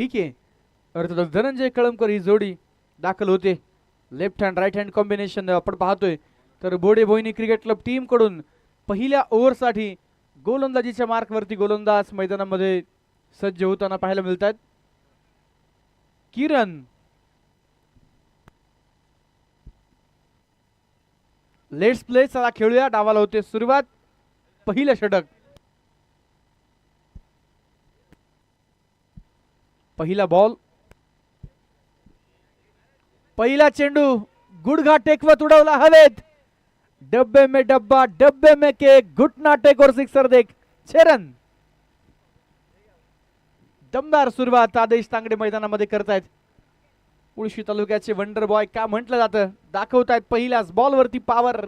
ठीक आहे. अर्थातच धनंजय कळमकर ही जोडी दाखल होते. Left hand right hand combination आपण पाहतोय. तर Bode Boini cricket club team कडून पहिल्या ओव्हरसाठी गोलंदाजीच्या मार्कवरती गोलंदाज मैदानामध्ये सज्ज होताना पाहायला मिळतात. किरण लेट्स प्ले. चला खेळूया. डावाला होते सुरुवात. पहिलं षटक. पहिला बॉल. पहिला चेंडू गुडघा टेकवत उडवला हवेत. डब्बे में डब्बा डब्बे में केक घुटना टेक और सिक्सर देख. 6 रन. दमदार सुरुवात आदेश तांगडे मैदानामध्ये करतायत. मुळशी तालुक्याचे वंडर बॉय का म्हटलं जातं दाखवतायत. पहिल्याच बॉलवरती पॉवर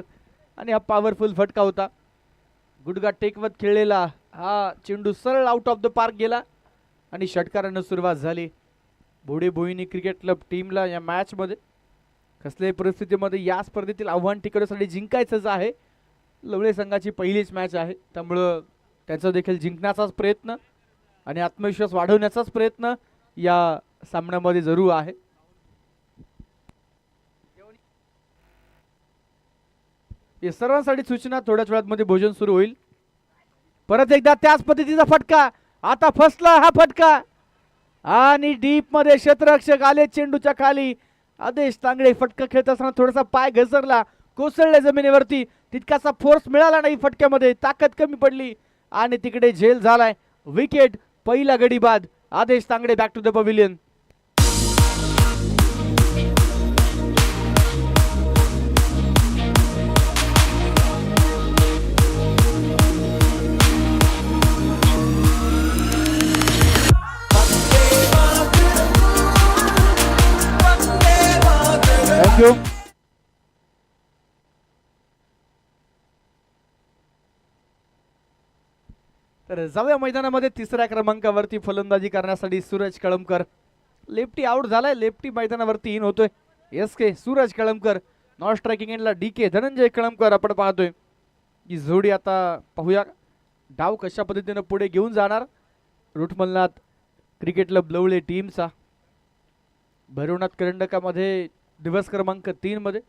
आणि हा पॉवरफुल फटका होता. गुडघा टेकवत खेळलेला हा चेंडू सरळ आउट ऑफ द पार्क गेला आणि षटकारानं सुरुवात झाली. बोडे बोईनी क्रिकेट क्लब टीमला या मॅच मध्ये कसल्याही परिस्थितीमध्ये या स्पर्धेतील आव्हान टिकवण्यासाठी जिंकायचंच आहे. लवळे संघाची पहिलीच मॅच आहे त्यामुळं त्यांचा देखील जिंकण्याचाच प्रयत्न आणि आत्मविश्वास वाढवण्याचाच प्रयत्न या सामन्यामध्ये जरूर आहे. या सर्वांसाठी सूचना थोड्याच वेळात भोजन सुरू होईल. परत एकदा त्याच पद्धतीचा फटका. आता फसला हा फटका आणि डीप मध्ये क्षेत्ररक्षक आले चेंडूच्या खाली. आदेश तांगडे फटका खेळत असताना थोडासा पाय घसरला कोसळले जमिनीवरती. तितकासा फोर्स मिळाला नाही फटक्यामध्ये. ताकद कमी पडली आणि तिकडे झेल झालाय. विकेट. पहिला गडी बाद. Adesh Tangde back to the pavilion. Thank you. तर जाऊया मैदानामध्ये. तिसऱ्या क्रमांकावरती फलंदाजी करण्यासाठी सूरज कळमकर. लेफ्टी आउट झालाय. लेफ्टी मैदानावरती इन होतोय. SK Suraj Kalamkar. Non striking एंडला DK धनंजय कळमकर आपण पाहतोय. ही जोडी आता पाहूया डाव कशा पद्धतीने पुढे घेऊन जाणार. रुटमलनाथ क्रिकेट क्लब लवळे टीमचा. भैरवनाथ करंडकामध्ये दिवस क्रमांक 3 मध्ये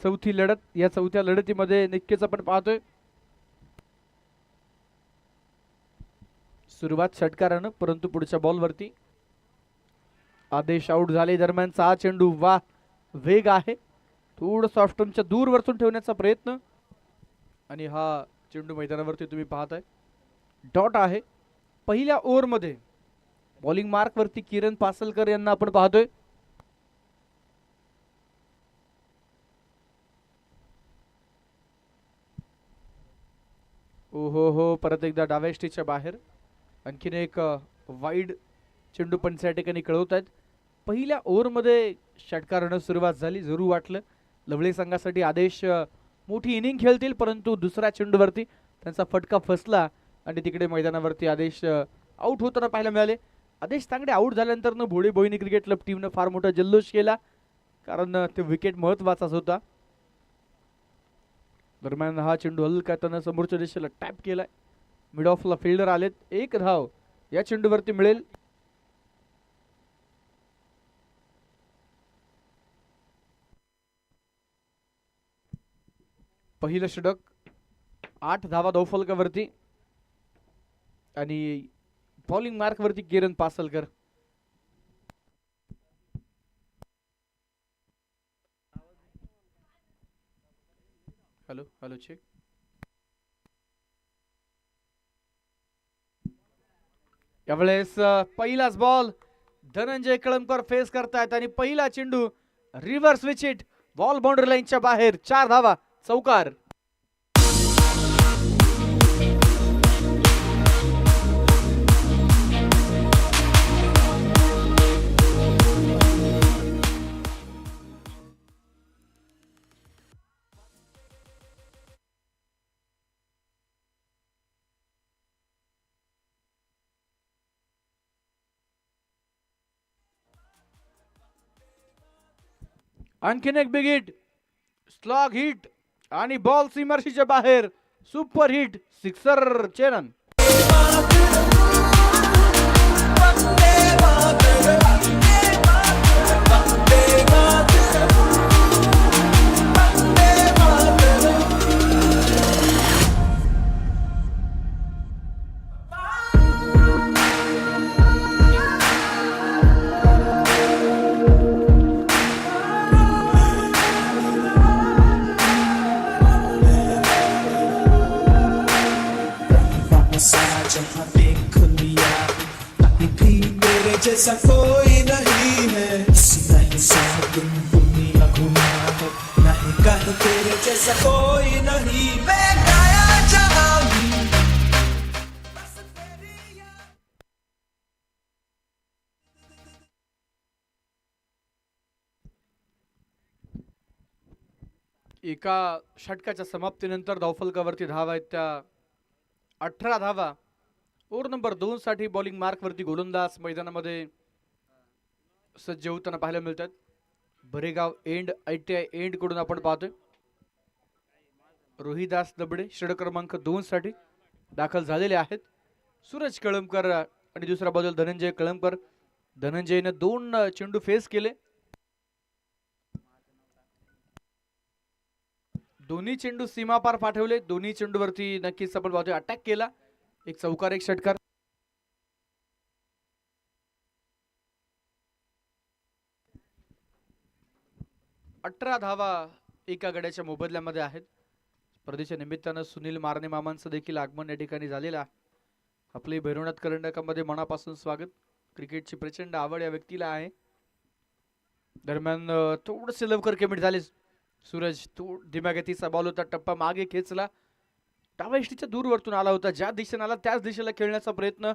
चौथी लढत. या चौथ्या लढतीमध्ये नक्कीच आपण पाहतोय सुरुवात षटकारानं परंतु पुढच्या बॉलवरती आदेश आउट झाले. दरम्यानचा हा चेंडू वा वेग आहे. थोडं सॉफ्टमच्या दूर वरतून ठेवण्याचा प्रयत्न आणि हा चेंडू मैदानावरती तुम्ही पाहताय डॉट आहे. पहिल्या ओव्हरमध्ये बॉलिंग मार्क वरती किरण पासलकर यांना आपण पाहतोय. हो परत एकदा डाव्या स्टेजच्या बाहेर आणखीन एक वाईड चेंडू पण त्या ठिकाणी कळवत आहेत. पहिल्या ओव्हरमध्ये षटकारानं सुरुवात झाली. जरूर वाटलं लवळे संघासाठी आदेश मोठी इनिंग खेळतील परंतु दुसऱ्या चेंडूवरती त्यांचा फटका फसला आणि तिकडे मैदानावरती आदेश आउट होताना पाहायला मिळाले. आदेश तांगडे आउट झाल्यानंतर बोडे बोईनी क्रिकेट क्लब टीमनं फार मोठा जल्लोष केला कारण ते विकेट महत्वाचाच होता. दरम्यान हा चेंडू हलका त्यानं समोरच्या दिशेला टॅप केलाय. मिड ऑफला फिल्डर आलेत. एक धाव या चेंडूवरती मिळेल. पहिलं षटक. 8 धावा धावफलकावरती आणि बॉलिंग मार्क वरती किरण पासलकर. Hello check. यावेळेस पहिलाच बॉल धनंजय कळमकर फेस करतायत आणि पहिला चेंडू रिव्हर्स विकेट. बॉल बाउंड्री लाईनच्या बाहेर. 4 धावा. चौकार. आणखीन एक बिग हिट. स्लॉग हिट आणि बॉल सीमारेषेच्या बाहेर. Super hit. सिक्सर. 6 रन. जैसा कोई नहीं है, नहीं सारा दिन दुनिया घुमा है, नहीं कहीं तेरे जैसा कोई नहीं, मैं गाया जहां भी बस तेरी याद। एका षटकाच्या समाप्तीनंतर धावफलकावरती धावा आहेत त्या 18 धावा. ओव्हर नंबर 2 साठी बॉलिंग मार्क वरती गोलंदाज मैदानामध्ये सज्ज होताना पाहायला मिळतात. बरेगाव एंड ITI एंड कडून आपण पाहतोय रोहिदास दबडे षटक क्रमांक 2 साठी दाखल झालेले आहेत. सूरज कळमकर आणि दुसऱ्या बाजूला धनंजय कळमकर. धनंजयने 2 चेंडू फेस केले. दोन्ही चेंडू सीमापार पाठवले. दोन्ही चेंडूवरती नक्कीच आपण पाहतोय अटॅक केला. एक चौकार एक षटकार. अठरा धावा एका गड्याच्या मोबदल्यामध्ये आहेत. स्पर्धेच्या निमित्तानं सुनील मारणे मामांचं देखील आगमन या ठिकाणी झालेलं आहे. आपले भैरवनाथ करंडकामध्ये मनापासून स्वागत. क्रिकेटची प्रचंड आवड या व्यक्तीला आहे. दरम्यान थोडेसे लवकर कमिट झाले. सूरज तो दिमागतीचा बॉल होता, टप्पा मागे खेचला, डाव्या इष्टीच्या दूरवरतून आला होता. ज्या दिशेने आला त्याच दिशेला खेळण्याचा प्रयत्न,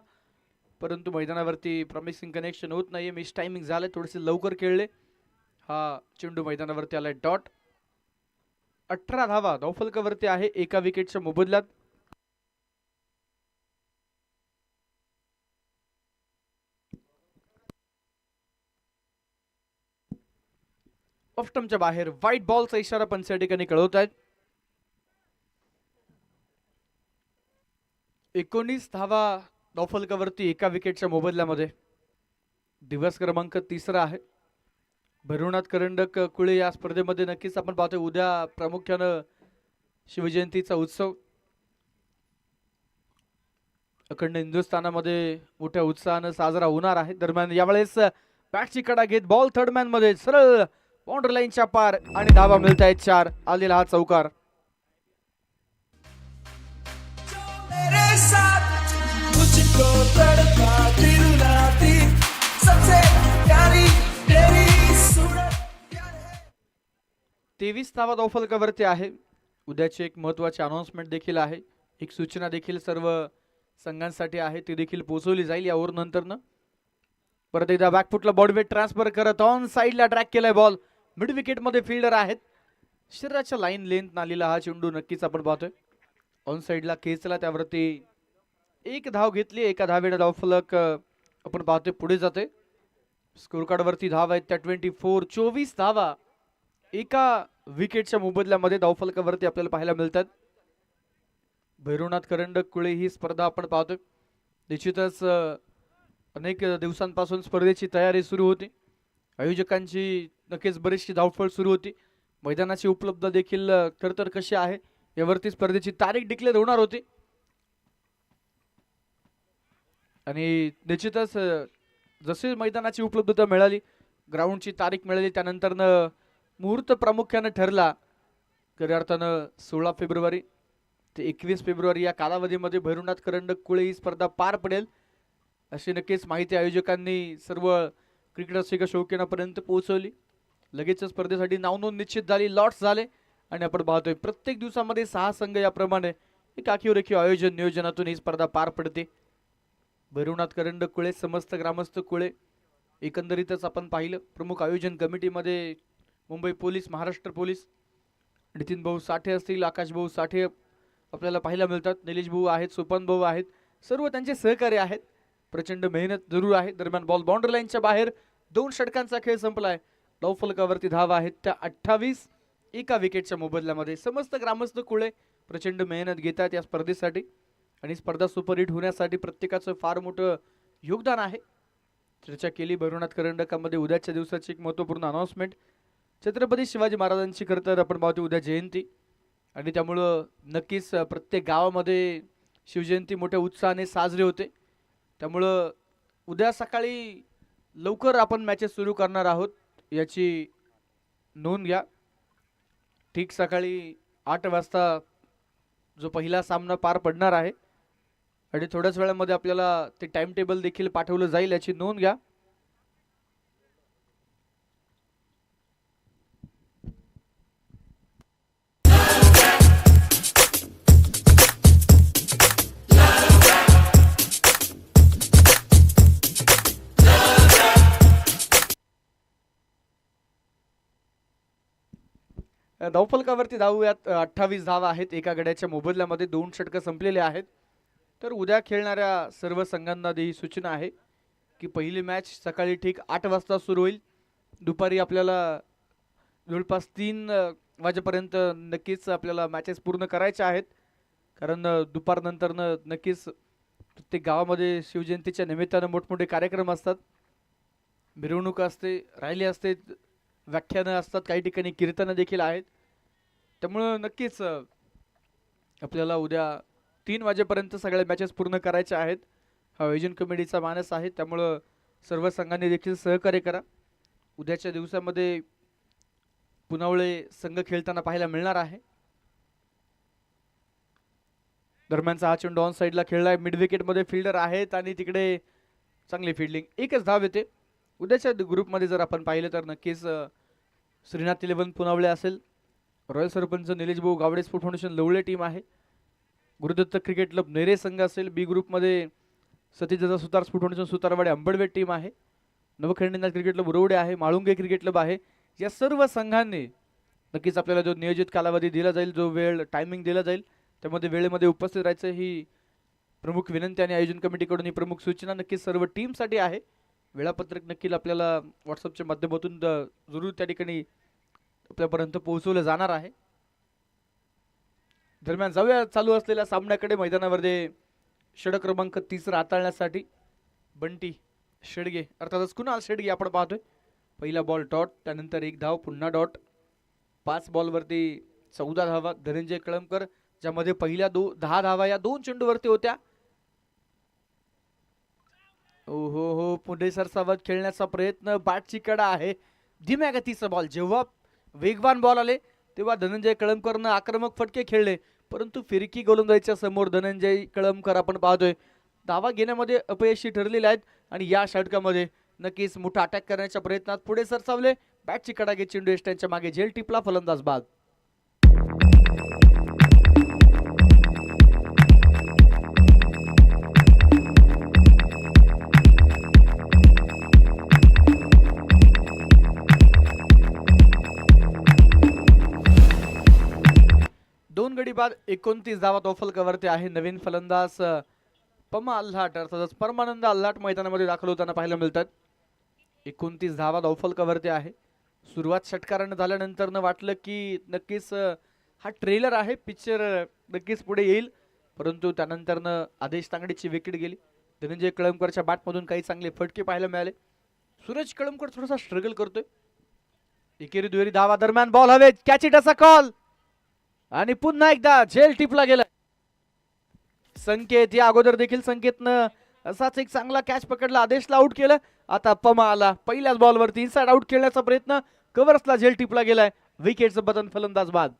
परंतु मैदानावरती प्रॉमिसिंग कनेक्शन होत नाहीये. मिस टायमिंग झाले, थोडेसे लवकर खेळले. हा चेंडू मैदानावरती आलाय डॉट. 18 धावा धावफलकावरती आहे एका विकेटच्या मोबदल्यात. ऑफस्टंपच्या बाहेर व्हाईट बॉलचा इशारा पंच या ठिकाणी कळवत आहेत. 19 धावा धावफलकावरती एका विकेटच्या मोबदल्यामध्ये. दिवस क्रमांक 3 आहे. भैरवनाथ करंडक कुळे या स्पर्धेमध्ये नक्कीच आपण पाहतोय उद्या प्रामुख्यानं शिवजयंतीचा उत्सव अखंड हिंदुस्थानामध्ये मोठ्या उत्साहानं साजरा होणार आहे. दरम्यान यावेळेस बॅटची कडा घेत बॉल थर्ड मॅन मध्ये सरळ बाउंड्री लाईनच्या पार आणि धावा मिळत आहेत 4. आलेला हा चौकार. मेरे साथ मुझको तड़पा दिल ना दी, सबसे प्यारी तेरी सूरत प्यार है. 23 धावा धावफलकावरती आहे. उद्याची एक महत्वाची अनाउन्समेंट देखील आहे. एक सूचना देखील सर्व संघांसाठी आहे, ती देखील पोहोचवली जाईल या ओव्हर नंतरनं. परत एकदा बॅकफुटला बॉडवेट ट्रान्सफर करत ऑन साईडला ट्रॅक केलाय बॉल. मिड विकेट मध्ये फिल्डर आहेत. शरीराच्या लाईन लेंथ नालीला हा चेंडू नक्कीच आपण पाहतोय. ऑन साईडला खेचला, त्यावरती एक धाव घेतली. एका धावेने धावफलक आपण पाहतोय पुढे जाते. स्कोर कार्ड वरती धाव आहेत त्या 24. 24 धावा एका विकेटच्या मोबदल्यामध्ये धावफलकावरती आपल्याला पाहायला मिळतात. भैरवनाथ करंडक कुळे ही स्पर्धा आपण पाहतोय. निश्चितच अनेक दिवसांपासून स्पर्धेची तयारी सुरू होती. आयोजकांची नक्कीच बरीचशी धावपळ सुरू होती. मैदानाची उपलब्धता देखील तर कशी आहे यावरती स्पर्धेची तारीख डिक्लेअर होणार होती. आणि निश्चितच जसे मैदानाची उपलब्धता मिळाली, ग्राउंडची तारीख मिळाली, त्यानंतर मुहूर्त प्रामुख्याने ठरला. खऱ्या अर्थानं 16 फेब्रुवारी ते 21 फेब्रुवारी या कालावधीमध्ये भैरवनाथ करंडक कुळे ही स्पर्धा पार पडेल अशी नक्कीच माहिती आयोजकांनी सर्व क्रिकेट रसिक शौकीनापर्यंत पोहोचवली. लगेचच स्पर्धेसाठी नावनोंद निश्चित झाली, लॉट्स झाले आणि आपण पाहतोय प्रत्येक दिवसामध्ये 6 संघ याप्रमाणे एक आखीव आयोजन नियोजनातून ही स्पर्धा पार पडते. भैरवनाथ करंडक कुळे, समस्त ग्रामस्थ कुळे एकंदरीतच आपण पाहिलं. प्रमुख आयोजन कमिटीमध्ये मुंबई पोलीस, महाराष्ट्र पोलीस, नितीन भाऊ साठे असतील, आकाश भाऊ साठे आपल्याला पाहायला मिळतात. निलेश भाऊ आहेत, सोपान भाऊ आहेत, सर्व त्यांचे सहकारी आहेत. प्रचंड मेहनत जरूर आहे. दरम्यान बॉल बाउंड्री लाईनच्या बाहेर. 2 षटकांचा खेळ संपलाय. धावफलकावरती धावा आहेत त्या 28 एका विकेटच्या मोबदल्यामध्ये. समस्त ग्रामस्थ कुळे प्रचंड मेहनत घेतात या स्पर्धेसाठी आणि स्पर्धा सुपरहिट होण्यासाठी प्रत्येकाचं फार मोठं योगदान आहे. चर्चा केली भैरवनाथ करंडकामध्ये उद्याच्या दिवसाची एक महत्त्वपूर्ण अनाउन्समेंट. छत्रपती शिवाजी महाराजांची खरं तर आपण पाहतो उद्या जयंती आणि त्यामुळं नक्कीच प्रत्येक गावामध्ये शिवजयंती मोठ्या उत्साहाने साजरी होते. त्यामुळं उद्या सकाळी लवकर आपण मॅचेस सुरू करणार आहोत याची नोंद घ्या. ठीक सकाळी 8 वाजता जो पहिला सामना पार पडणार आहे आणि थोड्याच वेळामध्ये आपल्याला ते टाइम टेबल देखील पाठवलं जाईल याची नोंद घ्या. धावफलकावरती धावूयात. 28 धावा आहेत एका गड्याच्या मोबदल्यामध्ये. 2 षटकं संपलेले आहेत. तर उद्या खेळणाऱ्या सर्व संघांना ही सूचना आहे की पहिली मॅच सकाळी ठीक 8 वाजता सुरू होईल. दुपारी आपल्याला जवळपास 3 वाजेपर्यंत नक्कीच आपल्याला मॅचेस पूर्ण करायच्या आहेत. कारण दुपारनंतरनं नक्कीच प्रत्येक गावामध्ये शिवजयंतीच्या निमित्तानं मोठमोठे कार्यक्रम असतात, मिरवणूक असते, रॅली असते, व्याख्यानं असतात, काही ठिकाणी कीर्तनं देखील आहेत. त्यामुळं नक्कीच आपल्याला उद्या 3 वाजेपर्यंत सगळ्या मॅचेस पूर्ण करायच्या आहेत. हा आयोजन कमिटीचा मानस आहे. त्यामुळं सर्व संघांनी देखील सहकार्य करा. उद्याच्या दिवसामध्ये पुनावळे संघ खेळताना पाहायला मिळणार आहे. दरम्यानचा हा चेंडू ऑन साईडला खेळलाय. मिड विकेटमध्ये फिल्डर आहेत आणि तिकडे चांगली फिल्डिंग, एकच धाव येते. उद्याच्या ग्रुपमध्ये जर आपण पाहिलं तर नक्कीच श्रीनाथ 11 पुनावळे असेल, रॉयल सरपंच निलेश भाऊ Gawade sport foundation Lavale team आहे, गुरुदत्त क्रिकेट क्लब नेरे संघ असेल. बी ग्रुपमध्ये सतीदादा सुतार स्पोर्ट फाउंडेशन सुतारवाडे अंबडवेट टीम आहे, नवखंडीनाथ क्रिकेट क्लब उरवडे आहे, माळुंगे क्रिकेट क्लब आहे. या सर्व संघांनी नक्कीच आपल्याला जो नियोजित कालावधी दिला जाईल, जो वेळ टायमिंग दिला जाईल, त्यामध्ये वेळेमध्ये उपस्थित राहायचं ही प्रमुख विनंती आणि आयोजन कमिटीकडून ही प्रमुख सूचना नक्कीच सर्व टीमसाठी आहे. वेळापत्रक नक्की आपल्याला व्हॉट्सअपच्या माध्यमातून जरूर त्या ठिकाणी आपल्यापर्यंत पोहोचवलं जाणार आहे. दरम्यान जाऊया चालू असलेल्या सामन्याकडे. मैदानामध्ये षटक क्रमांक 3 हाताळण्यासाठी बंटी शेडगे, अर्थातच कुणाल शेडगे आपण पाहतोय. पहिला बॉल डॉट, त्यानंतर 1 धाव, पुन्हा डॉट. 5 बॉलवरती 14 धावा. धनंजय कळमकर, ज्यामध्ये पहिल्या 10 धावा या 2 चेंडूवरती होत्या. ओहो हो, पुढे सरसावत खेळण्याचा प्रयत्न, बॅटची कडा आहे, धीम्या गतीचा बॉल. जेव्हा वेगवान बॉल आले तेव्हा धनंजय कळमकरनं आक्रमक फटके खेळले, परंतु फिरकी गोलंदाजीच्या समोर धनंजय कळमकर आपण पाहतोय धावा घेण्यामध्ये अपयशी ठरलेले आहेत आणि या षटकामध्ये नक्कीच मोठा अटॅक करण्याच्या प्रयत्नात पुढे सरसावले. बॅटची कडा घेत चेंडू यष्ट्यांच्या मागे झेल टिपला, फलंदाज बाद. दोन गडी बाद 29 धावा तोफलकावरती आहे. नवीन फलंदाज पमा अल्हाट अर्थातच परमानंद अल्हाट मैदानामध्ये दाखल होताना पाहायला मिळतात. 29 धावा तोफलकावरती आहे. सुरुवात षटकारानं झाल्यानंतर वाटलं की नक्कीच हा ट्रेलर आहे, पिक्चर नक्कीच पुढे येईल, परंतु त्यानंतर आदेश तांगडीची विकेट गेली. धनंजय कळमकरच्या बॅटमधून काही चांगले फटके पाहायला मिळाले. सूरज कळमकर थोडासा स्ट्रगल करतोय. एकेरी दुहेरी धावा दरम्यान बॉल हवे, कॅच इट असा कॉल आणि पुन्हा एकदा झेल टिपला गेला. संकेत या अगोदर देखील संकेतनं असाच एक चांगला कॅच पकडला, आदेशला आउट केलं. आता पमा आला, पहिल्याच बॉलवरती इनसाइड आउट खेळण्याचा प्रयत्न, कव्हर्सला झेल टिपला गेलाय. विकेटचं बटन, फलंदाज बाद.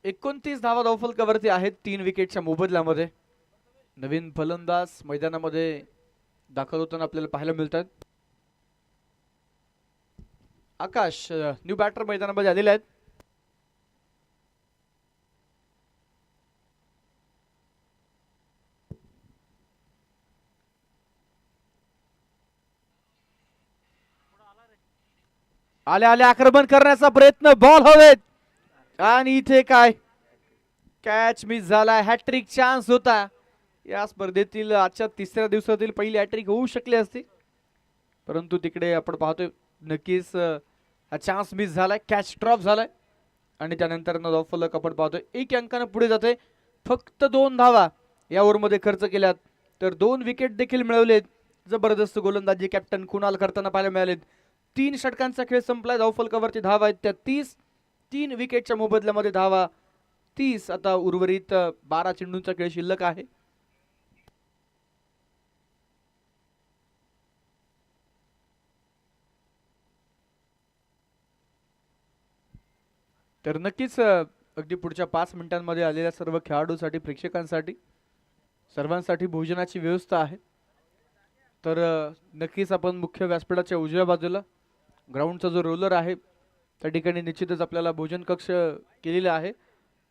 एकोणतीस धावा धावफलकावरती आहेत 3 विकेटच्या मोबदल्यामध्ये. नवीन फलंदाज मैदानामध्ये दाखल होताना आपल्याला पाहायला मिळतात. आकाश न्यू बॅटर मैदानामध्ये आलेले आहेत. आले आले आक्रमण करण्याचा प्रयत्न, बॉल हवेत आणि इथे काय कॅच मिस झाला. हॅट्रिक चान्स होता. या स्पर्धेतील आजच्या 3ऱ्या दिवसातील पहिली हॅट्रिक होऊ शकली असती, परंतु तिकडे आपण पाहतोय नक्कीच हा चान्स मिस झालाय, कॅच ड्रॉप झालाय आणि त्यानंतर धावफलक आपण पाहतोय 1 अंकाने पुढे जाते. फक्त 2 धावा या ओव्हरमध्ये खर्च केल्यात, तर 2 विकेट देखील मिळवलेत. जबरदस्त गोलंदाजी कॅप्टन कुणाल करताना पाहायला मिळालेत. 3 षटकांचा खेळ संपलाय. धावफलकावरती धावा आहेत त्या 30. 3 विकेटच्या मोबदल्यामध्ये धावा 30. आता उर्वरित 12 चेंडूंचा खेळ शिल्लक आहे. तर नक्कीच अगदी पुढच्या 5 मिनिटांमध्ये आलेल्या सर्व खेळाडूंसाठी, प्रेक्षकांसाठी, सर्वांसाठी भोजनाची व्यवस्था आहे. तर नक्कीच आपण मुख्य व्यासपीठाच्या उजव्या बाजूला ग्राउंडचा जो रोलर आहे त्या ठिकाणी निश्चितच आपल्याला भोजन कक्ष केलेला आहे.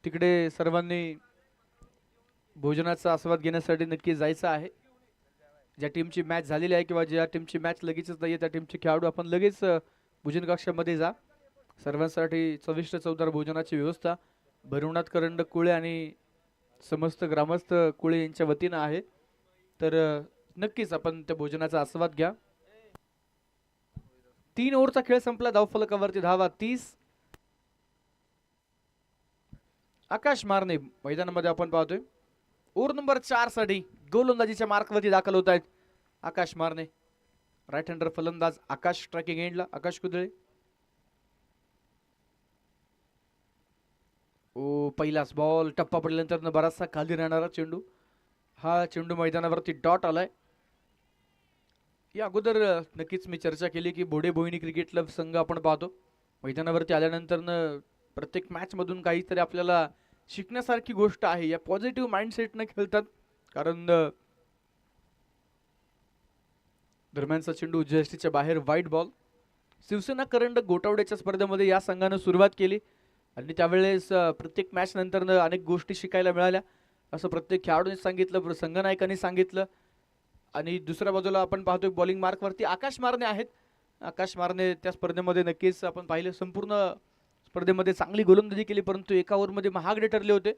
तिकडे सर्वांनी भोजनाचा आस्वाद घेण्यासाठी नक्की जायचं आहे. ज्या टीमची मॅच झालेली आहे किंवा ज्या टीमची मॅच लगेचच नाही आहे त्या टीमचे खेळाडू आपण लगेच भोजन कक्षामध्ये जा. सर्वांसाठी चविष्ट चवदार भोजनाची व्यवस्था भरवणात करंड कुळे आणि समस्त ग्रामस्थ कुळे यांच्या वतीनं आहे. तर नक्कीच आपण त्या भोजनाचा आस्वाद घ्या. 3 ओव्हरचा खेळ संपला. धावफलकावरती धावा 30. आकाश मारणे मैदानामध्ये आपण पाहतोय. ओव्हर नंबर 4 साठी गोलंदाजीच्या मार्कवरती दाखल होत आहेत आकाश मारणे. राईट हँडर फलंदाज आकाश स्ट्रायकिंग एंडला. आकाश कुदळे. पहिलाच बॉल टप्पा पडल्यानंतर बराचसा खाली राहणारा चेंडू. हा चेंडू मैदानावरती डॉट आलाय. या अगोदर नक्कीच मी चर्चा केली की बोडे बोईनी क्रिकेट क्लब संघ आपण पाहतो मैदानावरती आल्यानंतर प्रत्येक मॅच मधून काहीतरी आपल्याला शिकण्यासारखी गोष्ट आहे. या पॉझिटिव्ह माइंडसेटने खेळतात. कारण दरम्यानचा चेंडू जस्टीच्या बाहेर वाईट बॉल. शिवसेना करंडक गोटावड्याच्या स्पर्धेमध्ये या संघानं सुरुवात केली आणि त्यावेळेस प्रत्येक मॅच नंतर अनेक गोष्टी शिकायला मिळाल्या असं प्रत्येक खेळाडूने सांगितलं, संघनायकांनी सांगितलं. आणि दुसऱ्या बाजूला आपण पाहतोय बॉलिंग मार्कवरती आकाश मारणे आहेत. आकाश मारणे त्या स्पर्धेमध्ये नक्कीच आपण पाहिलं संपूर्ण स्पर्धेमध्ये चांगली गोलंदाजी केली परंतु एका ओव्हरमध्ये महागडे ठरले होते.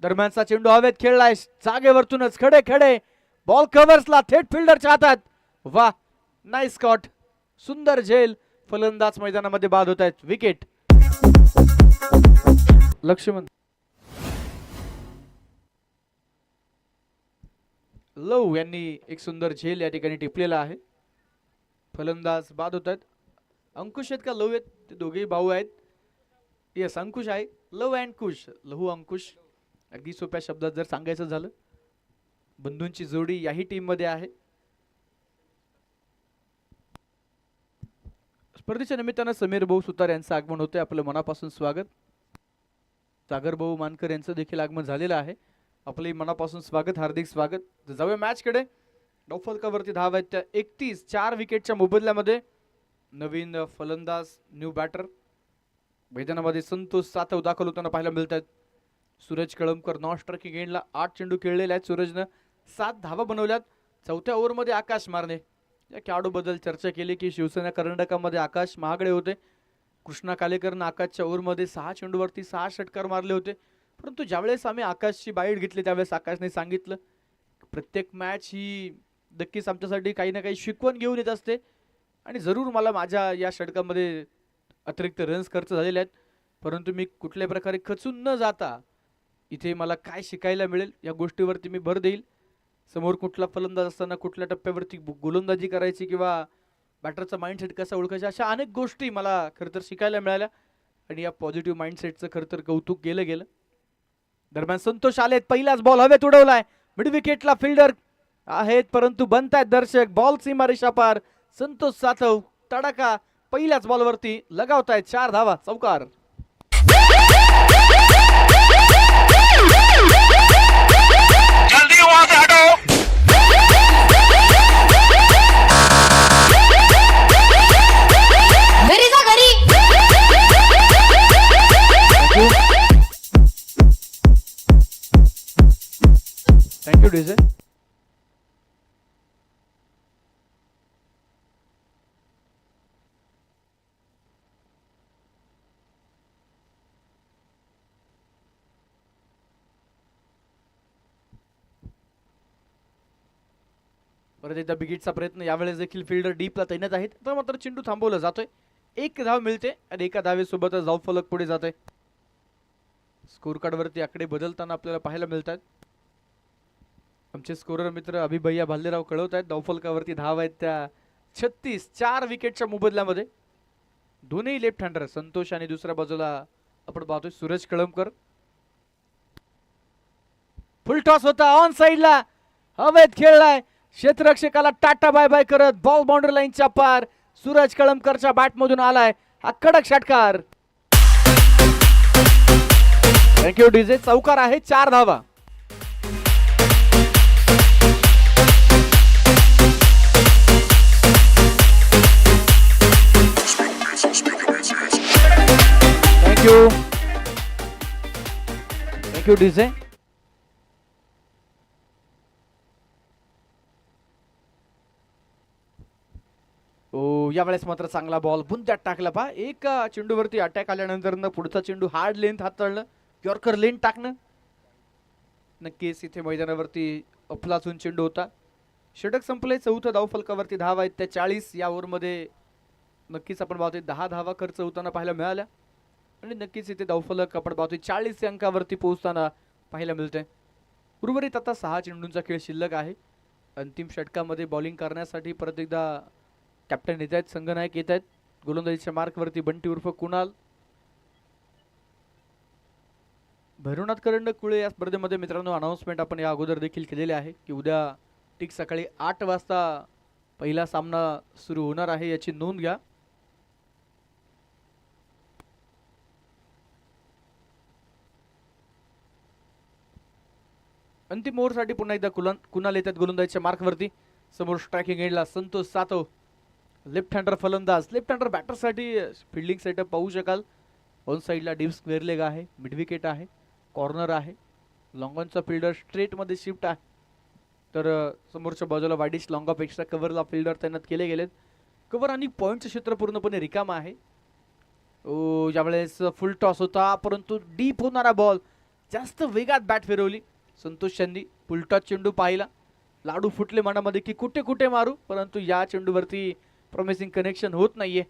दरम्यानचा चेंडू हवेत खेळलाय जागेवरतूनच खडे खडे बॉल कव्हर्सला थेट फिल्डरच्या हातात. वा नाईस शॉट. सुंदर झेल. फलंदाज मैदानामध्ये बाद होत आहेत. विकेट. लक्ष्मण लव यांनी एक सुंदर झेल या ठिकाणी टिपलेला आहे. फलंदाज बाद होत आहेत. अंकुश आहेत का लव आहेत? ते दोघेही भाऊ आहेत. येस अंकुश आहे. लव अँड कुश. लहू अंकुश. अगदी सोप्या शब्दात जर सांगायचं झालं बंधूंची जोडी याही टीम मध्ये आहे. स्पर्धेच्या निमित्तानं समीर भाऊ सुतार यांचं आगमन होते. आपलं मनापासून स्वागत. सागर भाऊ मानकर यांचं देखील आगमन झालेलं आहे. आपले मनापासून स्वागत. हार्दिक स्वागत. जाऊया मॅच कडे. डावफलकावरती धाव आहेत त्या 31. 4 विकेटच्या मोबदल्यामध्ये नवीन फलंदाज न्यू बॅटर मैदानामध्ये संतोष सातव दाखल होताना पाहायला मिळत आहेत. सूरज कळमकर नॉन स्ट्रायकिंग एंडला. 8 चेंडू खेळलेले आहेत. सूरजनं 7 धावा बनवल्यात. चौथ्या ओव्हरमध्ये आकाश मारणे. या खेळाडूबद्दल चर्चा केली की शिवसेना कर्नाटकामध्ये आकाश महागडे होते. कृष्णा कालेकरनं आकाशच्या ओव्हरमध्ये 6 चेंडूवरती 6 षटकार मारले होते. परंतु ज्यावेळेस आम्ही आकाशची बाईट घेतली त्यावेळेस आकाशने सांगितलं प्रत्येक मॅच ही नक्कीच आमच्यासाठी काही ना काही शिकवण घेऊन येत असते आणि जरूर मला माझ्या या षटकामध्ये अतिरिक्त रन्स खर्च झालेले आहेत परंतु मी कुठल्या प्रकारे खचून न जाता इथे मला काय शिकायला मिळेल या गोष्टीवरती मी भर देईल. समोर कुठला फलंदाज असताना कुठल्या टप्प्यावरती गोलंदाजी करायची किंवा बॅटरचा माइंडसेट कसा ओळखायचा अशा अनेक गोष्टी मला खरं तर शिकायला मिळाल्या आणि या पॉझिटिव्ह माइंडसेटचं खरं तर कौतुक केलं गेलं. दरम्यान संतोष आलेत. पहिलाच बॉल हवेत उडवलाय. मिड विकेटला फिल्डर आहेत परंतु बनतायत दर्शक. बॉल सीमारेषा पार. संतोष सातव तडाखा पहिल्याच बॉलवरती लगावतायत. 4 धावा. चौकार. Thank you DJ. परत एकदा बिगिटचा प्रयत्न. यावेळेस देखील फिल्डर डीपला तैनात आहेत. तर मात्र चेंडू थांबवला जातोय. 1 धाव मिळते आणि एका धावेसोबतच धावफलक पुढे जाते. स्कोर कार्ड वरती आकडे बदलताना आपल्याला पाहायला मिळतात. आमचे स्कोरर मित्र अभिभैया भालेराव कळवत आहेत धावफलकावरती धाव आहेत त्या 36. 4 विकेटच्या मोबदल्यामध्ये दोन्ही लेफ्ट हँडर संतोष आणि दुसऱ्या बाजूला आपण पाहतोय सूरज कळमकर. फुल टॉस होता ऑन साइडला. हवेत खेळलाय. क्षेत्ररक्षकाला टाटा बाय बाय करत बॉल बाउंड्री लाईनच्या पार. सूरज कळमकरच्या बॅट मधून आलाय हा कडक षटकार. Thank you DJ. चौकार आहे. 4 धावा. Thank you DJ. ओ यावेळेस मात्र चांगला बॉल बुंद्यात टाकला पहा. एक चेंडूवरती अटॅक आल्यानंतर पुढचा चेंडू हार्ड लेंथ हाताळलं, यॉर्कर लेंथ टाकणं. नक्कीच इथे मैदानावरती अफलातून चेंडू होता. षटक संपले. चौथं धावफलकावरती धावा आहेत त्या 40. या ओव्हरमध्ये नक्कीच आपण पाहतोय 10 धावा खर्च होताना पाहायला मिळाल्या आणि नक्कीच इथे धावफलक आपण पाहतोय 40 अंकावरती पोहोचताना पाहायला मिळतंय. उर्वरित आता 6 चेंडूंचा खेळ शिल्लक आहे. अंतिम षटकामध्ये बॉलिंग करण्यासाठी परत एकदा कॅप्टन येत आहेत, संघनायक येत आहेत. गोलंदाजीच्या मार्कवरती बंटी उर्फ कुणाल. भैरवनाथ करंड कुळे या स्पर्धेमध्ये मित्रांनो अनाउन्समेंट आपण या अगोदर देखील केलेले आहे की उद्या ठीक सकाळी 8 वाजता पहिला सामना सुरू होणार आहे, याची नोंद घ्या. अंतिम ओव्हरसाठी पुन्हा एकदा कुणाल येतात गोलंदाजीच्या मार्कवरती. समोर स्ट्रायकिंग एंडला संतोष सातव, लेफ्ट हँडर फलंदाज. लेफ्ट हँडर बॅटरसाठी फिल्डिंग सेटअप पाहू शकाल. ऑन साईडला डीप स्क्वेअर लेग आहे, मिड विकेट आहे, कॉर्नर आहे. लॉंग ऑनचा फिल्डर स्ट्रेटमध्ये शिफ्ट आहे. तर समोरच्या बाजूला वाईडिश लॉंगापेक्षा कव्हरला फिल्डर तैनात केले गेलेत. कव्हर आणि पॉईंटचं क्षेत्र पूर्णपणे रिकाम आहे. ओ यावेळेस फुल टॉस होता परंतु डीप होणारा बॉल, जास्त वेगात बॅट फिरवली संतोष यांनी. फुलटॉस चेंडू पाहिला, लाडू फुटले मनामध्ये की कुठे कुठे मारू, परंतु या चेंडूवरती प्रॉमिसिंग कनेक्शन होत नाहीये,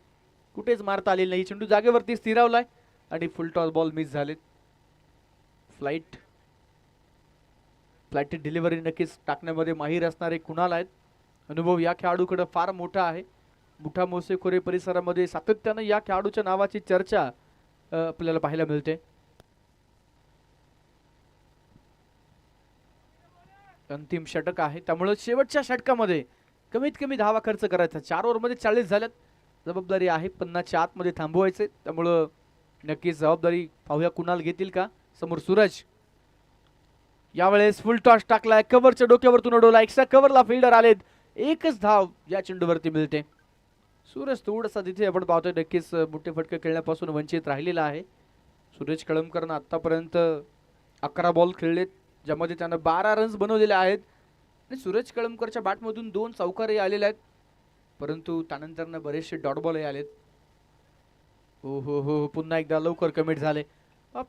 कुठेच मारता आलेली नाही. चेंडू जागेवरती स्थिरावलाय आणि फुलटॉस बॉल मिस झालेत. फ्लाईट डिलिव्हरी नक्कीच टाकण्यामध्ये माहीर असणारे कुणाल आहेत. अनुभव या खेळाडूकडे फार मोठा आहे. मुठा मोसेखोरे परिसरामध्ये सातत्यानं या खेळाडूच्या नावाची चर्चा आपल्याला पाहायला मिळते. अंतिम षटक आहे त्यामुळे शेवटच्या षटकामध्ये कमीत कमी धावा खर्च करायचा. 4 ओव्हरमध्ये 40 झाल्यात. जबाबदारी आहे 50च्या आतमध्ये थांबवायचे, त्यामुळं नक्कीच जबाबदारी पाहूया कुणाल घेतील का. समोर सूरज, यावेळेस फुल टॉस टाकलाय, कव्हरच्या डोक्यावरतून उडवला. एक्स्ट्रा कव्हरला फिल्डर आलेत. एकच धाव या चेंडूवरती मिळते. सूरज थोडासा तिथे आपण पाहतोय नक्कीच मोठे फटके खेळण्यापासून वंचित राहिलेला आहे. सुरेश कळमकरनं आतापर्यंत 11 बॉल खेळलेत, ज्यामध्ये त्यानं 12 रन्स बनवलेले आहेत आणि सूरज कळमकरच्या बॅटमधून 2 चौकारही आलेले आहेत, परंतु त्यानंतर बरेचसे डॉट बॉलही आलेत. हो हो हो पुन्हा एकदा लवकर कमिट झाले.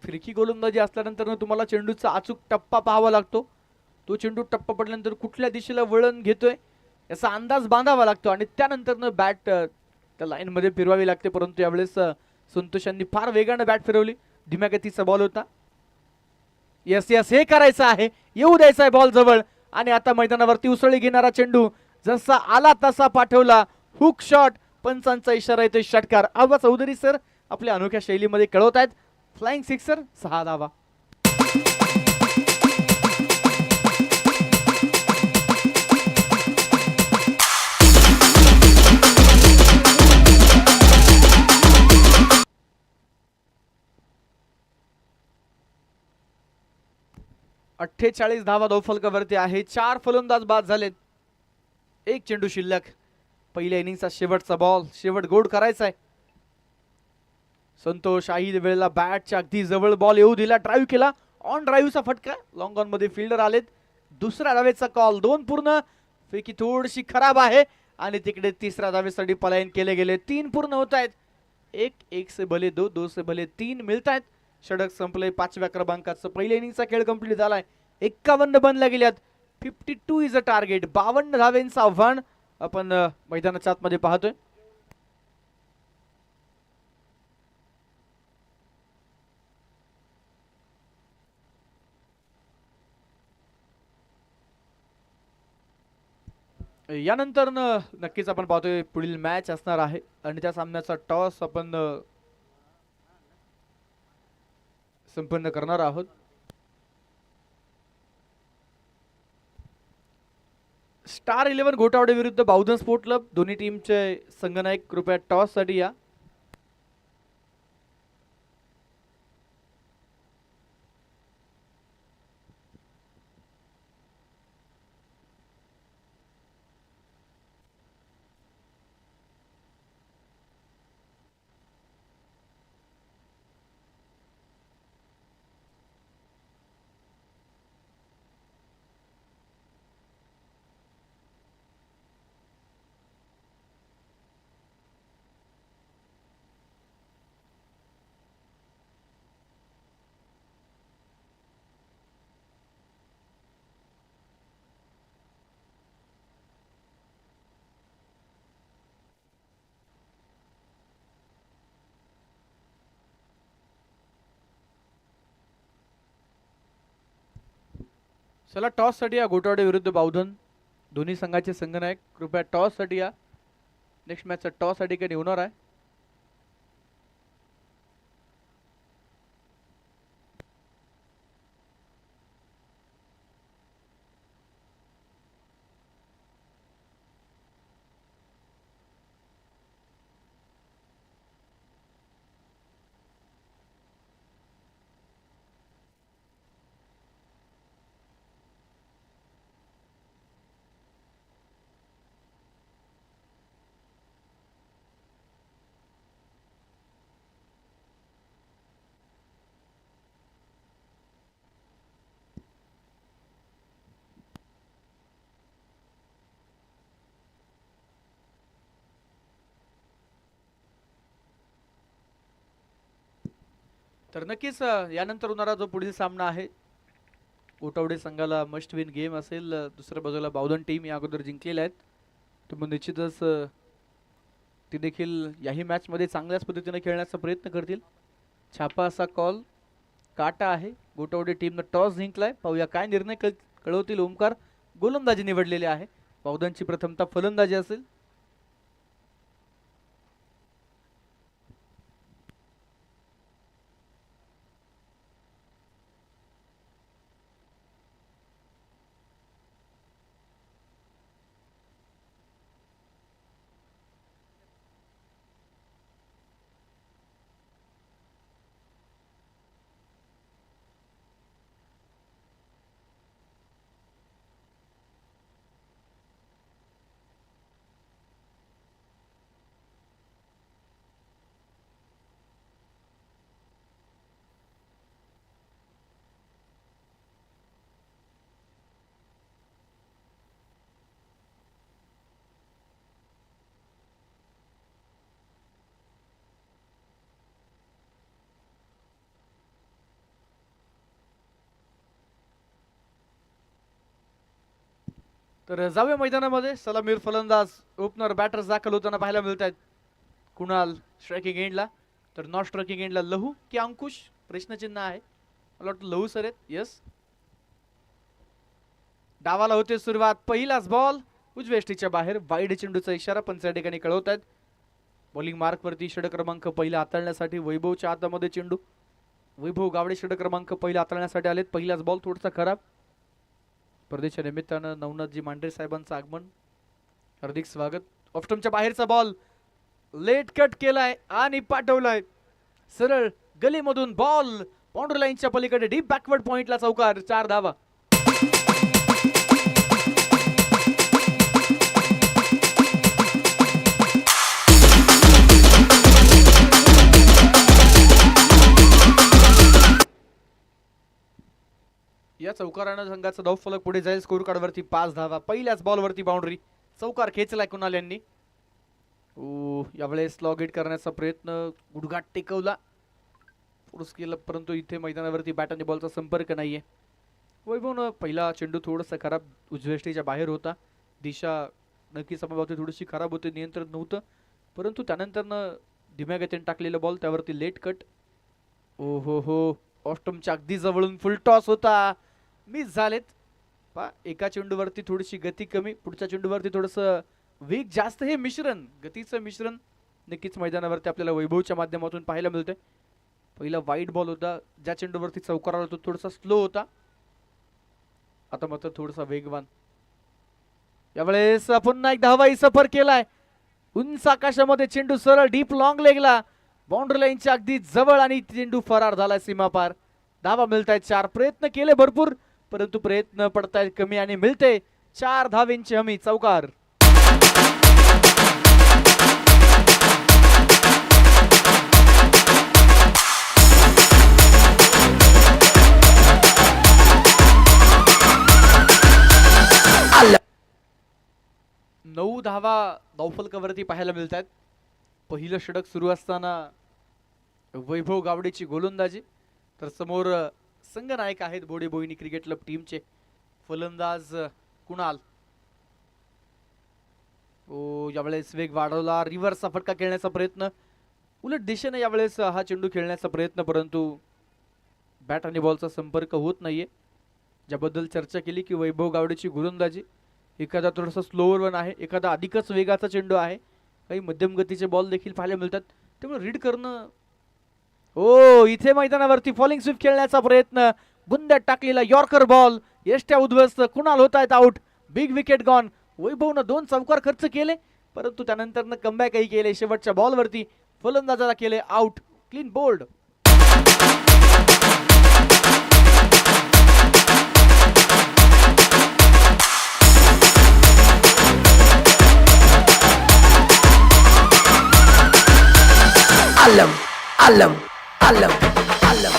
फिरकी गोलंदाजी असल्यानंतर तुम्हाला चेंडूचा अचूक टप्पा पाहावा लागतो. तो चेंडू टप्पा पडल्यानंतर कुठल्या दिशेला वळण घेतोय याचा अंदाज बांधावा लागतो आणि त्यानंतर बॅट त्या लाईन मध्ये फिरवावी लागते. परंतु यावेळेस संतोषांनी फार वेगाने बॅट फिरवली. धीम्या गतीचा बॉल होता. यस यस हे करायचं आहे, येऊ द्यायचा आहे बॉल जवळ आणि आता मैदानावरती उसळी घेणारा चेंडू जसा आला तसा पाठवला. हुक शॉट, पंचांचा इशारा येतोय षटकार. आबा चौधरी सर आपल्या अनोख्या शैलीमध्ये कळवत आहेत. फ्लाइंग सिक्सर, 6 धावा. अठ्ठेचाळीस धावा धावफलकावरती आहे. 4 फलंदाज बाद झालेत. एक चेंडू शिल्लक. पहिल्या इनिंगचा शेवटचा बॉल, शेवट गोड करायचा आहे. संतोष काही वेळेला बॅटच्या अगदी जवळ बॉल येऊ दिला, ड्राईव्ह केला. ऑन ड्राईव्हचा फटका, लॉंग ऑन मध्ये फिल्डर आलेत. दुसऱ्या धावेचा कॉल, 2 पूर्ण. फेकी थोडीशी खराब आहे आणि तिकडे तिसऱ्या धावेसाठी पलायन केले गेले. 3 पूर्ण होत आहेत. 1 से भले 2, 2 से भले 3 मिळत आहेत. षटक संपले. 5व्या क्रमांकाचं पहिल्या इनिंगचा खेळ कंप्लीट झालाय. 51 बनल्या गेल्यात. 52 इज अ टार्गेट. 52 धावेंचं आव्हान आपण मैदानाच्या आतमध्ये पाहतोय. यानंतर नक्कीच आपण पाहतोय पुढील मॅच असणार आहे आणि त्या सामन्याचा टॉस आपण संपन्न करणार आहोत. स्टार 11 घोटावडे विरुद्ध बावधन स्पोर्ट क्लब, दोन्ही टीमचे संघनायक कृपया टॉस साठी या. चला टॉस साठी या गोटवाडे विरुद्ध बावधन दोन्ही संघाचे संघनायक कृपया टॉस साठी या. नेक्स्ट मॅचचा टॉस साठी काही होणार आहे. तर नक्कीच यानंतर होणारा जो पुढील सामना आहे गोटवडे संघाला मस्ट विन गेम असेल. दुसऱ्या बाजूला बावधन टीम या अगोदर जिंकलेल्या आहेत. तर निश्चितच ती देखील याही मॅच मध्ये चांगल्याच पद्धतीने खेळण्याचा प्रयत्न करतील. छापा असा कॉल काटा आहे. गोटवडे टीमनं टॉस जिंकलाय. पाहूया काय निर्णय कळवतील. ओमकार गोलंदाजी निवडलेली आहे. बावधनची प्रथमतः फलंदाजी असेल. तर जाऊया मैदानामध्ये. सलामीर फलंदाज ओपनर बॅटर्स दाखल होताना पाहायला मिळत आहेत. कुणाल स्ट्रायकिंग एंडला, तर नॉट स्ट्रायकिंग एंडला लहू की अंकुश प्रश्नचिन्ह आहे. मला वाटतं लहू सर आहेत. यस. डावाला होते सुरुवात. पहिलाच बॉल उजवेष्टीच्या बाहेर. वाईड चेंडूचा इशारा पंच या ठिकाणी कळवत आहेत. बॉलिंग मार्क वरती षटक क्रमांक पहिला हाताळण्यासाठी वैभवच्या हातामध्ये चेंडू. वैभव गावडे षटक क्रमांक पहिला हाताळण्यासाठी आलेत. पहिलाच बॉल थोडासा खराब. स्पर्धेच्या निमित्तानं नवनाथजी मांढरे साहेबांचं आगमन. हार्दिक स्वागत. ऑफ्टमच्या बाहेरचा बॉल लेट कट केलाय आणि पाठवलाय सरळ गलीमधून. बॉल बाउंड्री लाईनच्या पलीकडे डीप बॅकवर्ड पॉइंटला चौकार. 4 धावा. या चौकारानं संघाचा धावफलक पुढे जाईल. स्कोर कार्ड वरती 5 धावा. पहिल्याच बॉल वरती बाउंड्री. चौकार खेचलाय कुणाल यांनी. यावेळेस स्लॉग हिट करण्याचा प्रयत्न. गुडघाट टेकवला फोर्स केलं, परंतु इथे मैदानावरती बॅट आणि बॉलचा संपर्क नाहीये. वैभवनं पहिला चेंडू थोडासा खराब उजवेष्टीच्या बाहेर होता. दिशा नक्कीच समोर थोडीशी खराब होती. नियंत्रण नव्हतं, परंतु त्यानंतर धीम्या गतीने टाकलेला बॉल त्यावरती लेट कट. ओ हो ऑस्टमच्या अगदी जवळून फुल टॉस होता. मिस झालेत. एका चेंडूवरती थोडीशी गती कमी, पुढच्या चेंडूवरती थोडस वेग जास्त. हे मिश्रण, गतीचं मिश्रण नक्कीच मैदानावरती आपल्याला वैभवच्या माध्यमातून पाहायला मिळतंय. पहिला वाईड बॉल होता, ज्या चेंडूवरती चौकार आला तो थोडासा स्लो होता. आता मात्र थोडासा वेगवान. यावेळेस पुन्हा एक धावाही सफर केलाय. उंच आकाशामध्ये चेंडू सरळ डीप लॉंग लेगला. बाउंड्री लाईनच्या अगदी जवळ आणि चेंडू फरार झाला सीमापार. धावा मिळतायत 4. प्रयत्न केले भरपूर, परंतु प्रयत्न पडतायत कमी आणि मिळते 4 धावेंची हमी. चौकार. नऊ धावा धावफलकावरती पाहायला मिळतात. पहिलं षटक सुरू असताना वैभव गावडेची गोलंदाजी, तर समोर संघनायक आहेत बोडे बोईनी क्रिकेट क्लब टीमचे फलंदाज कुणाल. यावेळेस वेग वाढवला. रिव्हर्सचा फटका खेळण्याचा प्रयत्न, उलट दिशेने यावेळेस हा चेंडू खेळण्याचा प्रयत्न, परंतु बॅट आणि बॉलचा संपर्क होत नाहीये. ज्याबद्दल चर्चा केली की वैभव गावडेची गोलंदाजी एखादा थोडासा स्लोअर वन आहे, एखादा अधिकच वेगाचा चेंडू आहे, काही मध्यम गतीचे बॉल देखील पाहायला मिळतात. त्यामुळे रीड करणं. ओ इथे मैदानावरती फॉलिंग स्वीप खेळण्याचा प्रयत्न, बुंद्यात टाकलेला यॉर्कर बॉल, यष्ट्या उद्ध्वस्त, कुणाल होत आहेत आउट. Big wicket gone. वैभवनं 2 चौकार खर्च केले परंतु त्यानंतर कमबॅकही केले. शेवटच्या बॉलवरती फलंदाजाला केले out. Clean bowled. Alam, alam, alam, alam.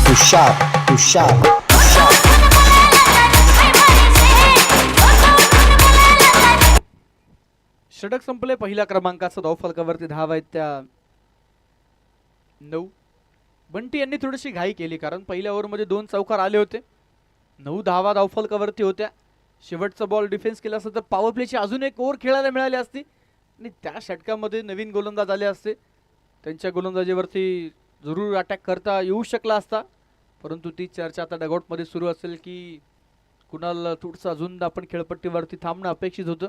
Push-up, push-up, push-up. षटक संपले. पहिल्या क्रमांकाचा धावफलकावरती धाव आहेत त्या 9. बंटी यांनी थोडीशी घाई केली कारण पहिल्या ओव्हरमध्ये 2 चौकार आले होते. 9 धावा धावफलकावरती होत्या. शेवटचा बॉल डिफेन्स केला असता तर पॉवर प्लेची अजून एक ओव्हर खेळायला मिळाली असती आणि त्या षटकामध्ये नवीन गोलंदाज आले असते. त्यांच्या गोलंदाजीवरती जरूर अटॅक करता येऊ शकला असता. परंतु ती चर्चा आता डगआउटमध्ये सुरू असेल की कुणाल थोडंसं अजून आपण खेळपट्टीवरती थांबणं अपेक्षित होतं.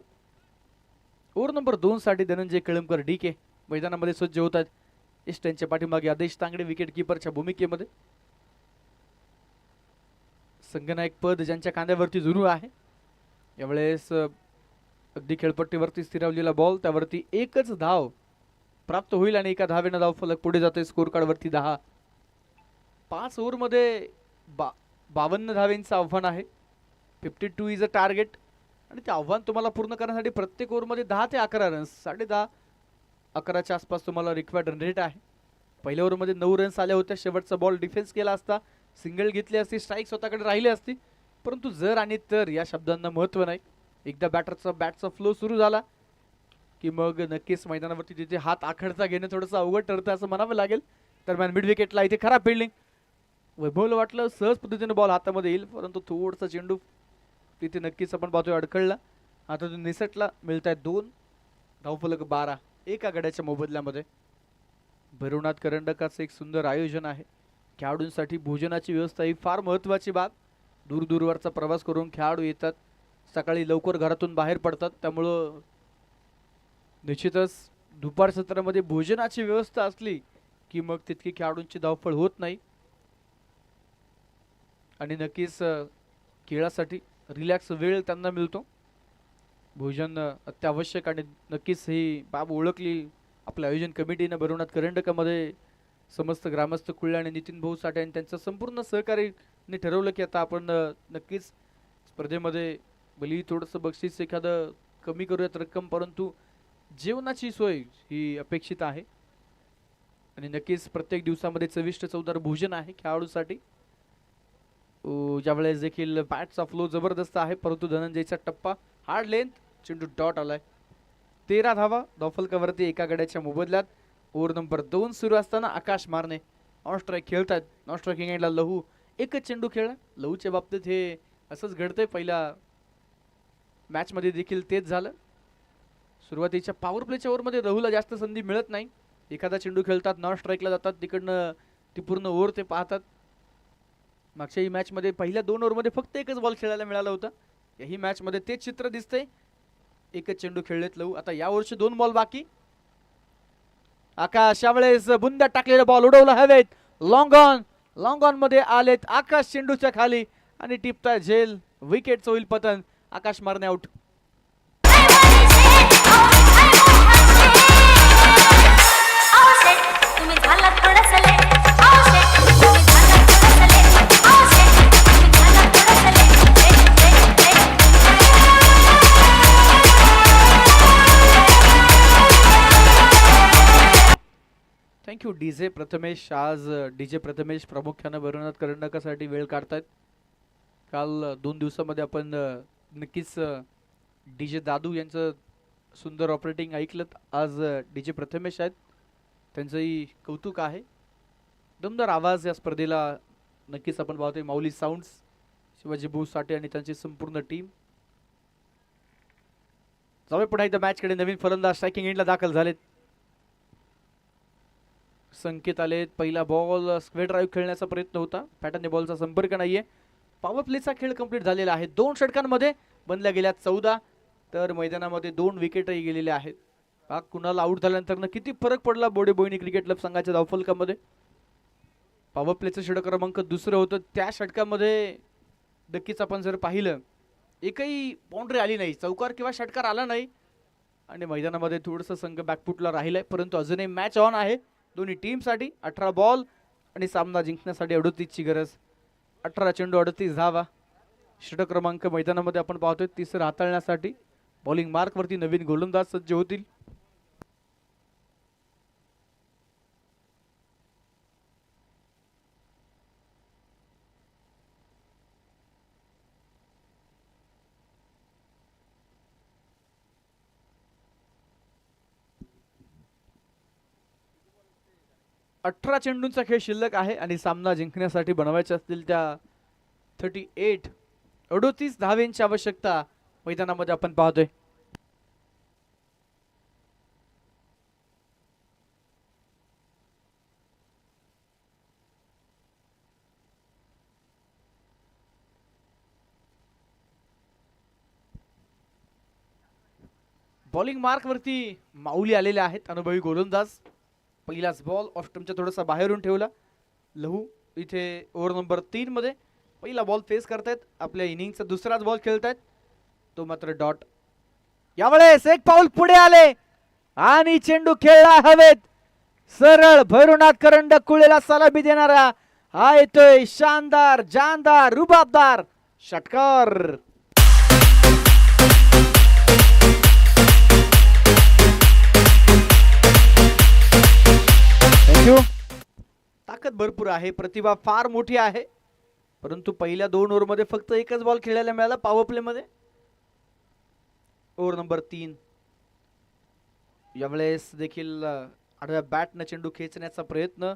ओव्हर नंबर 2 साठी धनंजय कळमकर DK मैदानामध्ये सज्ज होत आहेत. त्यांच्या पाठीमागे आदेश तांगडे विकेट किपरच्या भूमिकेमध्ये. संगनायक पद ज्यांच्या कांद्यावरती जरूर आहे. यावेळेस अगदी खेळपट्टीवरती स्थिरावलेला बॉल, त्यावरती एकच धाव प्राप्त होईल आणि एका धावेनं धाव फलक पुढे जाते. स्कोर कार्ड वरती 10. 5 ओव्हरमध्ये 52 धावेंचं आव्हान आहे. 52 इज अ टार्गेट आणि ते आव्हान तुम्हाला पूर्ण करण्यासाठी प्रत्येक ओव्हरमध्ये 10 ते 11 रन्स, 10.5 11च्या आसपास तुम्हाला रिक्वायर्ड रन रेट आहे. पहिल्या ओव्हरमध्ये 9 रन्स आल्या होत्या. शेवटचा बॉल डिफेन्स केला असता, सिंगल घेतली असती, स्ट्राईक स्वतःकडे राहिली असती. परंतु जर आणि तर या शब्दांना महत्त्व नाही. एकदा बॅटचा फ्लो सुरू झाला की मग नक्कीच मैदानावरती तिथे हात आखडता घेणं थोडंसं अवघड ठरतं असं म्हणावं लागेल. दरम्यान मिड विकेटला इथे खराब फिल्डिंग. वैभवला वाटलं सहज पद्धतीने बॉल हातामध्ये येईल परंतु थोडंसं चेंडू तिथे नक्कीच आपण पाहतोय अडखळला. आता तो निसटला. मिळत आहेत 2 धावफलक 12 एका गड्याच्या मोबदल्यामध्ये. भैरवनाथ करंडकाचं एक सुंदर आयोजन आहे. खेळाडूंसाठी भोजनाची व्यवस्था ही फार महत्त्वाची बाब. दूरवरचा प्रवास करून खेळाडू येतात, सकाळी लवकर घरातून बाहेर पडतात, त्यामुळं निश्चितच दुपार सत्रामध्ये भोजनाची व्यवस्था असली की मग तितकी खेळाडूंची धावपळ होत नाही आणि नक्कीच खेळासाठी रिलॅक्स वेळ त्यांना मिळतो. भोजन अत्यावश्यक आणि नक्कीच ही बाब ओळखली आपल्या आयोजन कमिटीनं भैरवनाथ करंडकामध्ये. समस्त ग्रामस्थ कुळले आणि नितीन भाऊ साठे आणि त्यांचं संपूर्ण सहकार्याने ठरवलं की आता आपण नक्कीच स्पर्धेमध्ये भली थोडंसं बक्षीस एखादं कमी करूयात रक्कम, परंतु जेवणाची सोय ही अपेक्षित आहे आणि नक्कीच प्रत्येक दिवसामध्ये चविष्ट चवदार भोजन आहे खेळाडूसाठी. ज्यावेळेस देखील बॅटचा फ्लो जबरदस्त आहे परंतु धनंजयचा टप्पा हार्ड लेंथ, चेंडू डॉट आलाय. 13 धावा धावफलकावरती एका गड्याच्या मोबदल्यात. ओव्हर नंबर 2 सुरू असताना आकाश मारणे ऑन स्ट्राईक खेळतात. नॉन स्ट्रायकिंग एंडला लहू एकच चेंडू खेळला. लहूच्या बाबतीत हे असंच घडतंय. पहिल्या मॅचमध्ये देखील तेच झालं. सुरुवातीच्या पॉवर प्लेच्या ओव्हरमध्ये लहूला जास्त संधी मिळत नाही. एखादा चेंडू खेळतात, नॉन स्ट्राईकला जातात, तिकडनं ती पूर्ण ओव्हर ते पाहतात. मागच्याही मॅचमध्ये पहिल्या 2 ओव्हरमध्ये फक्त एकच बॉल खेळायला मिळाला होता. याही मॅचमध्ये तेच चित्र दिसतंय. एकच चेंडू खेळलेत लहू. आता या वर्षी 2 बॉल बाकी. आकाश यावेळेस बुंद्यात टाकलेला बॉल उडवला हवेत. लॉंग ऑन मध्ये आलेत आकाश चेंडूच्या खाली आणि टिपताय झेल. विकेटचं होईल पतन. आकाश मारणे आउट. Thank you DJ Prathamesh. आज डीजे प्रथमेश प्रामुख्यानं भैरवनाथ करंडकासाठी वेळ काढतायत. काल 2 दिवसामध्ये आपण नक्कीच डीजे दादू यांचं सुंदर ऑपरेटिंग ऐकलं. आज डीजे प्रथमेश आहेत, त्यांचंही कौतुक आहे. दमदार आवाज या स्पर्धेला नक्कीच आपण पाहतोय. माऊली साऊंड्स, शिवाजी भाऊ साठे आणि त्यांची संपूर्ण टीम जाऊया पुन्हा एकदा मॅच कडे. नवीन फलंदाज स्ट्रायकिंग एंडला दाखल झालेत. संकेत आलेत. पहिला बॉल स्क्वेअर ड्राईव्ह खेळण्याचा प्रयत्न होता, पॅटर्नने बॉलचा संपर्क नाहीये. पॉवर प्लेचा खेळ कंप्लीट झालेला आहे. 2 षटकांमध्ये बनल्या गेल्या 14, तर मैदानामध्ये 2 विकेटही गेलेल्या आहेत. हा कुणाला आउट झाल्यानंतर किती फरक पडला बोडे बोईनी क्रिकेट क्लब संघाच्या धावफलकामध्ये. पॉवर प्लेचं षटक क्रमांक 2 होतं. त्या षटकामध्ये नक्कीच आपण जर पाहिलं एकही बाउंड्री आली नाही, चौकार किंवा षटकार आला नाही आणि मैदानामध्ये थोडंसं संघ बॅकफुटला राहिलाय. परंतु अजूनही मॅच ऑन आहे दोन्ही टीमसाठी. 18 बॉल आणि सामना जिंकण्यासाठी 38ची गरज. 18 चेंडू 38 धावा. षटक क्रमांक मैदानामध्ये आपण पाहतोय 3 हाताळण्यासाठी. बॉलिंग मार्कवरती नवीन गोलंदाज सज्ज होतील. अठरा चेंडूंचा खेळ शिल्लक आहे आणि सामना जिंकण्यासाठी बनवायचे असतील त्या 38 धावेंची आवश्यकता मैदानामध्ये आपण पाहतोय. बॉलिंग मार्क वरती माऊली आलेले आहेत, अनुभवी गोलंदाज. पहिलाच बॉल ऑफ स्टंपच्या थोडासा बाहेरून ठेवला. लहू इथे ओव्हर नंबर 3 मध्ये पहिला बॉल फेस करतायत. आपल्या इनिंगचा दुसराच बॉल खेळतायत, तो मात्र डॉट. यावेळेस एक पाऊल पुढे आले आणि चेंडू खेळला हवेत. सरळ भैरवनाथ करंडक कुळेला सलामी देणारा हा येतोय शानदार, जानदार, रुबाबदार षटकार. ताकद भरपूर आहे, प्रतिभा फार मोठी आहे, परंतु पहिल्या 2 ओव्हरमध्ये फक्त एकच बॉल खेळायला मिळाला पॉवर प्ले मध्ये. Over number 3. यावेळेस देखील आडव्या बॅटनं चेंडू खेचण्याचा प्रयत्न.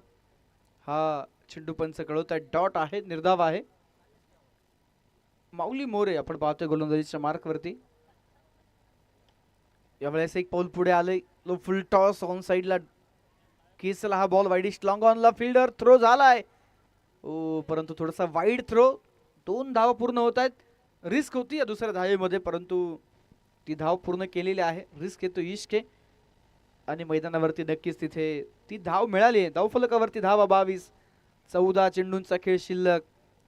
हा चेंडू पंच कळवत आहे डॉट आहे, निर्धाव आहे. माऊली मोरे आपण पाहतोय गोलंदाजीच्या मार्कवरती. यावेळेस एक पाऊल पुढे आले. लो फुल टॉस ऑन साइडला केसला हा बॉल वाईडिश लॉंग ऑनला. फिल्डर थ्रो झालाय ओ, परंतु थोडासा वाईड थ्रो. 2 धावा पूर्ण होत आहेत. रिस्क होती या दुसऱ्या धावेमध्ये, परंतु ती धाव पूर्ण केलेली आहे. रिस्क येतो इश्क आहे आणि मैदानावरती नक्कीच तिथे ती धाव मिळाली आहे. धावफलकावरती धावा 22. 14 चेंडूंचा खेळ शिल्लक.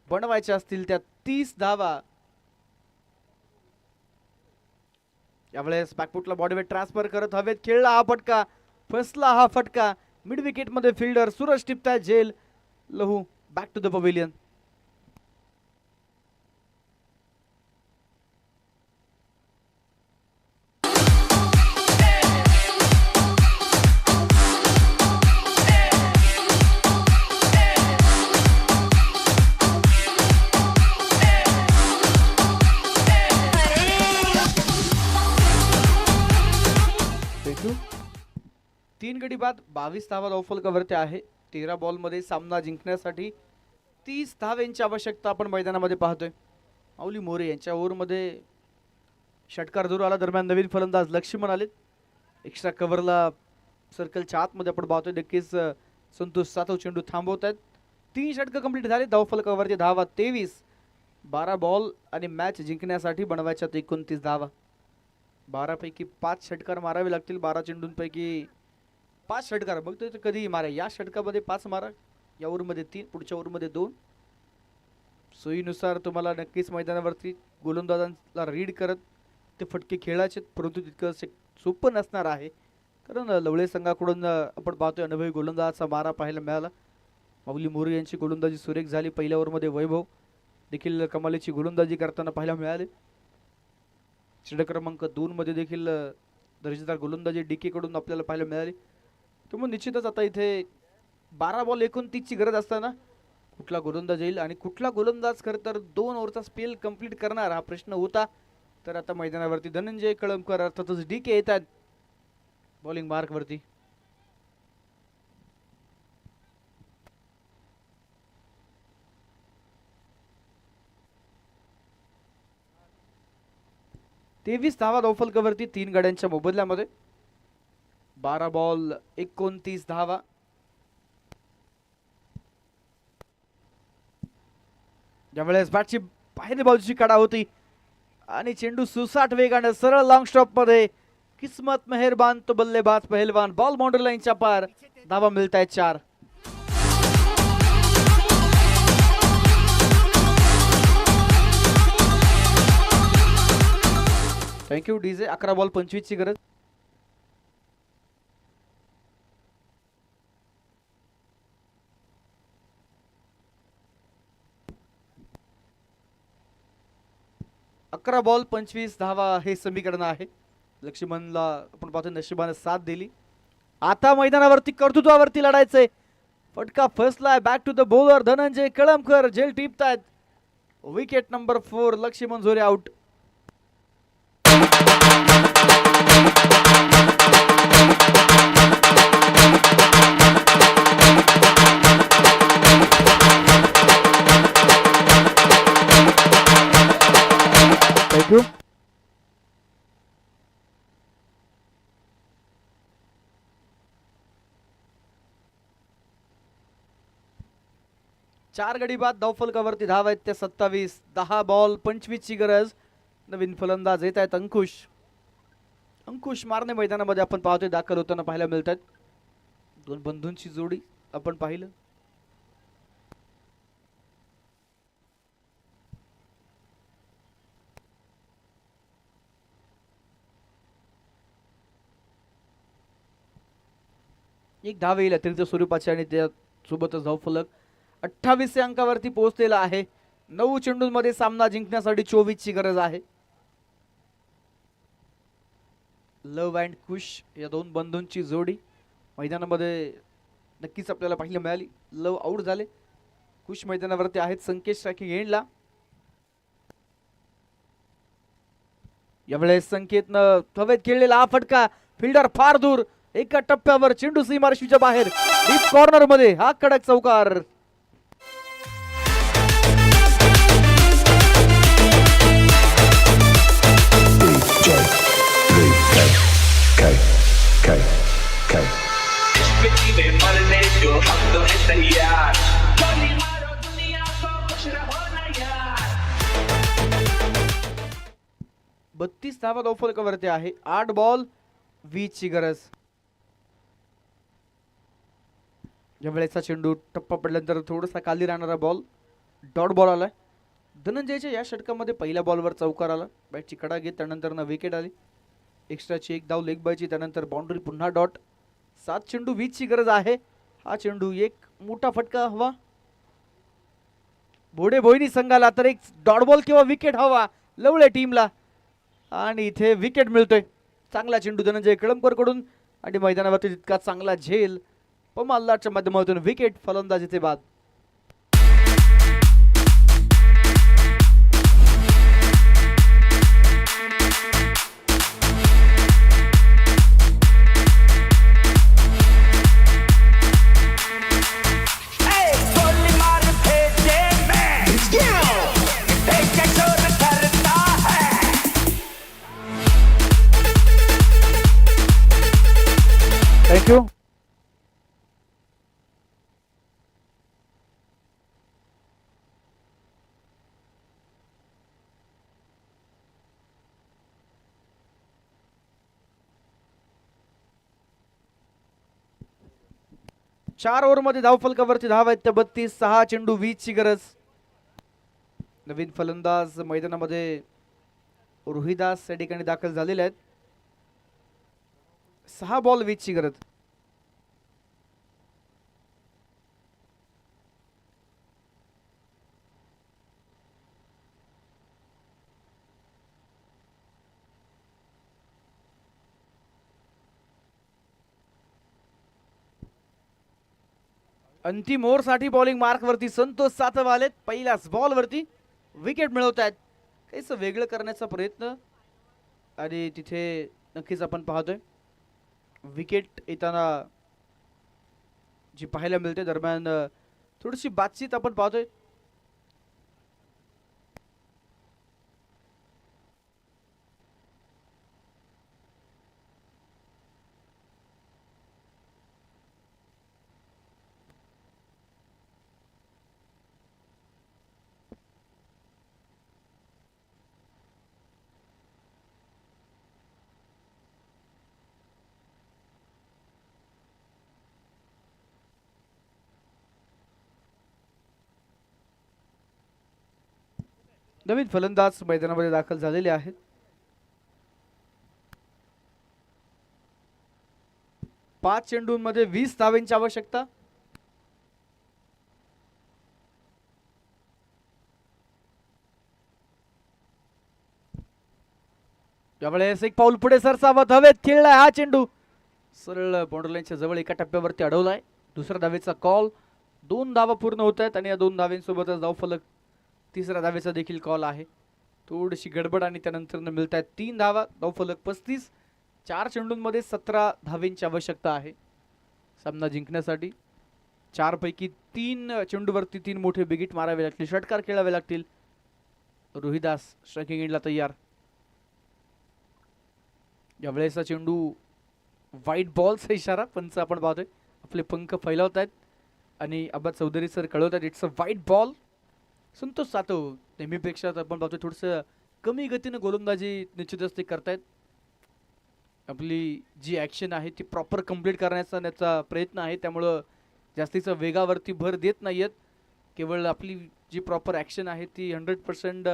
बनवायच्या असतील त्या 30 धावा. यावेळेस बॅकफुटला बॉडीवेट ट्रान्सफर करत हवेत खेळला हा फटका. फसला हा फटका. मिड विकेट मध्ये फिल्डर सूरज टिपताय झेल. लहू बॅक टू द पवेलियन. तीन गडी बाद 22 धावा धावफलकावरती आहे. 13 बॉल मध्ये सामना जिंकण्यासाठी 30 धावांची आवश्यकता आपण मैदानामध्ये पाहतोय. माऊली मोरे यांच्या ओव्हरमध्ये षटकार दूर आला. दरम्यान नवीन फलंदाज लक्ष्मण आलेत. एक्स्ट्रा कव्हरला सर्कलच्या आतमध्ये आपण पाहतोय. नक्कीच संतोष सातव चेंडू थांबवत आहेत. 3 षटकं कंप्लीट झाले. धावफलकावरती धावा 23. 12 बॉल आणि मॅच जिंकण्यासाठी बनवायच्यात 29 धावा. 12 पैकी 5 षटकार मारावे लागतील. 12 चेंडूंपैकी 5 षटकार बघतोय तर कधी मारा. या षटकामध्ये 5 मारा, या ओव्हरमध्ये 3, पुढच्या ओव्हरमध्ये 2. सोयीनुसार तुम्हाला नक्कीच मैदानावरती गोलंदाजांना रीड करत ते फटके खेळायचे, परंतु तितकं सोपं नसणार आहे. कारण लवळे संघाकडून आपण पाहतोय अनुभवी गोलंदाजाचा मारा पाहायला मिळाला. माऊली मोरे यांची गोलंदाजी सुरेख झाली. पहिल्या ओव्हरमध्ये वैभव देखील कमालीची गोलंदाजी करताना पाहायला मिळाले. षटक क्रमांक 2 मध्ये देखील दर्जेदार गोलंदाजी डीके कडून आपल्याला पाहायला मिळाली. त्यामुळे निश्चितच आता इथे 12 बॉल 29 ची गरज असताना कुठला गोलंदाज येईल आणि कुठला गोलंदाज खरं तर 2 ओव्हरचा स्पेल कंप्लीट करणार हा प्रश्न होता. तर आता मैदानावरती धनंजय कळमकर अर्थातच डीके येतात बॉलिंग मार्कवरती. 23 धावा धावफलकावरती 3 गाड्यांच्या मोबदल्यामध्ये. 12 बॉल 29 धावा. ज्यावेळेस बॅटची बाहेर बाजूची कडा होती आणि चेंडू सुसाट वेगाने सरळ लॉंग स्टॉप मध्ये. किस्मत मेहरबान तो बल्लेबाज पहलवान. बॉल बाउंड्री लाईनच्या पार. धावा मिळत आहेत 4. Thank you DJ. 11 बॉल 25 ची गरज. अकरा बॉल 25 धावा हे समीकरण आहे. लक्ष्मणला आपण पाहतो नशिबाने साथ दिली. आता मैदानावरती कर्तृत्वावरती लढायचंय. फटका फसलाय. Back to the bowler Dhananjay Kalamkar. झेल टिपतायत. Wicket number 4. Laxman Zore out. Thank you. चार गडी बाद धावफलकावरती धाव आहेत त्या 27. 10 बॉल 25 ची गरज. नवीन फलंदाज येत आहेत अंकुश. अंकुश मारणे मैदानामध्ये आपण पाहतोय दाखल होताना पाहायला मिळतात. दोन बंधूंची जोडी आपण पाहिलं. एक धाव येईल अतिरिक्त स्वरूपाची आणि त्या सोबतच धावफलक 28 अंकावरती पोहोचलेला आहे. 9 चेंडूंमध्ये सामना जिंकण्यासाठी 24 ची गरज आहे. लव अँड कुश या दोन बंधूंची जोडी मैदानामध्ये नक्कीच आपल्याला पाहायला मिळाली. लव आउट झाले. कुश मैदानावरती आहेत संकेश राखी एंडला. यावेळेस संकेतनं हवेत खेळलेला हा फटका. फिल्डर फार दूर. एका टप्प्यावर चेंडू सीमारेषेच्या बाहेर. डीप कॉर्नर मध्ये हा कडक चौकार. बत्तीस धावा धावफलकावरती आहे. 8 बॉल 20 ची गरज. ज्यावेळेचा चेंडू टप्पा पडल्यानंतर थोडासा खाली राहणारा बॉल डॉट बॉल आलाय. धनंजयच्या या षटकामध्ये पहिल्या बॉलवर चौकार आला. बॅटची कडा घेत त्यानंतर विकेट आली. एक्स्ट्राची एक धाव लेग बायची. त्यानंतर बाउंड्री पुन्हा डॉट. 7 चेंडू 20 ची गरज आहे. हा चेंडू एक मोठा फटका हवा भोडे भोईनी संघाला. तर एक डॉट बॉल किंवा विकेट हवा लवळे टीमला. आणि इथे विकेट मिळतोय. चांगला चेंडू धनंजय कळमकर कडून आणि मैदानावरती तितका चांगला झेल. पमाल्लाच्या माध्यमातून विकेट. फलंदाजीचे बाद. थँक्यू. 4 ओव्हरमध्ये धावफलकावरती धाव आहेत त्या 32. 6 चेंडू 20 ची गरज. नवीन फलंदाज मैदानामध्ये रोहिदास या ठिकाणी दाखल झालेले आहेत. 6 बॉल 20 ची गरज. अंतिम ओव्हर साठी बॉलिंग मार्क वरती संतोष सातव आलेत. पहिल्याच बॉल वरती विकेट मिळवत आहेत. काहीच वेगळं करण्याचा प्रयत्न आणि तिथे नक्कीच आपण पाहतोय विकेट येताना जी पाहायला मिळते. दरम्यान थोडीशी बातचीत आपण पाहतोय. नवीन फलंदाज मैदानामध्ये दाखल झालेले आहेत. पाच चेंडूंमध्ये 20 धावांची आवश्यकता. यावेळेस एक पाऊल पुढे सरसावत हवेत खेळलाय हा चेंडू, सरळ बाउंड्रीच्या जवळ एका टप्प्यावरती अडवलाय. दुसऱ्या धावेचा कॉल. 2 धावा पूर्ण होत आहेत आणि या 2 धाव्यांसोबतच धावफलक तिसऱ्या धावेचा देखील कॉल आहे. थोडीशी गडबड आणि त्यानंतर मिळत आहेत 3 धावा. धावफलक 35. 4 चेंडूंमध्ये 17 धावेंची आवश्यकता आहे सामना जिंकण्यासाठी. 4 पैकी 3 चेंडूवरती 3 मोठे बिगिट मारावे लागतील, षटकार खेळावे लागतील. रोहिदास स्ट्रायकिंग एंडला तयार. यावेळेचा चेंडू व्हाईट बॉलचा इशारा पंच आपण पाहतोय. आपले पंख फैलावत आहेत आणि अब्बास चौधरी सर कळवत आहेत it's a white ball. Santosh Satav नेहमीपेक्षा आपण पाहतोय थोडंसं कमी गतीनं गोलंदाजी निश्चितच ते करतायत. आपली जी ॲक्शन आहे ती प्रॉपर कंप्लीट करण्याचा त्याचा प्रयत्न आहे, त्यामुळं जास्तीचा वेगावरती भर देत नाही आहेत. केवळ आपली जी प्रॉपर ॲक्शन आहे ती 100%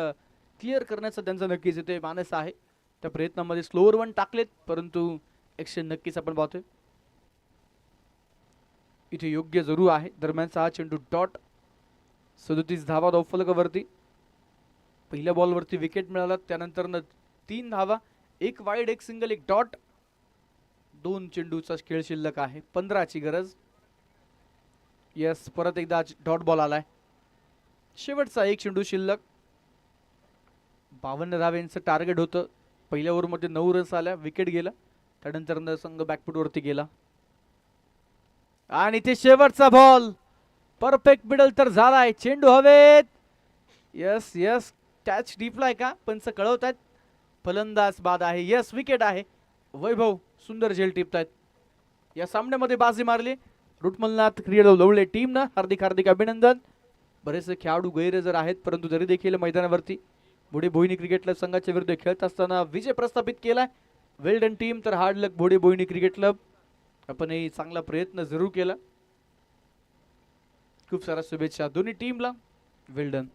क्लिअर करण्याचा त्यांचा नक्कीच इथे मानस आहे. त्या प्रयत्नामध्ये स्लोअर 1 टाकलेत, परंतु ॲक्शन नक्कीच आपण पाहतोय इथे योग्य जरूर आहे. दरम्यानचा हा चेंडू डॉट. 37 धावा धावफलकावरती. पहिल्या बॉलवरती विकेट मिळाला, त्यानंतर 3 धावा, 1 वाईड 1 सिंगल 1 डॉट. 2 चेंडूचा खेळ शिल्लक आहे, 15ची गरज. यस, परत एकदा डॉट बॉल आलाय. शेवटचा 1 चेंडू शिल्लक. 52 धाव्यांचं टार्गेट होतं. पहिल्या ओव्हरमध्ये 9 रन्स आल्या, विकेट गेला, त्यानंतर संघ बॅकफुटवरती गेला आणि ते शेवटचा बॉल परफेक्ट मिडल तर झालाय. चेंडू हवेत. यस यस, टॅच डीपलाय का पंच कळवत आहेत. फलंदाज बाद आहे. यस, विकेट आहे. वैभव सुंदर झेल टिपतायत. या सामन्यामध्ये बाजी मारली रुटमलनाथ क्रिकेट लवळे टीमनं. हार्दिक हार्दिक अभिनंदन. बरेचसे खेळाडू गैरहजर आहेत, परंतु तरी देखील मैदानावरती भोडे बोईनी क्रिकेट क्लब संघाच्या विरुद्ध खेळत असताना विजय प्रस्थापित केलाय. वेल डन टीम. तर हार्ड लक भोडे बोईनी क्रिकेट क्लब. आपणही चांगला प्रयत्न जरूर केला. खूप साऱ्या शुभेच्छा दोन्ही टीमला. वेल डन.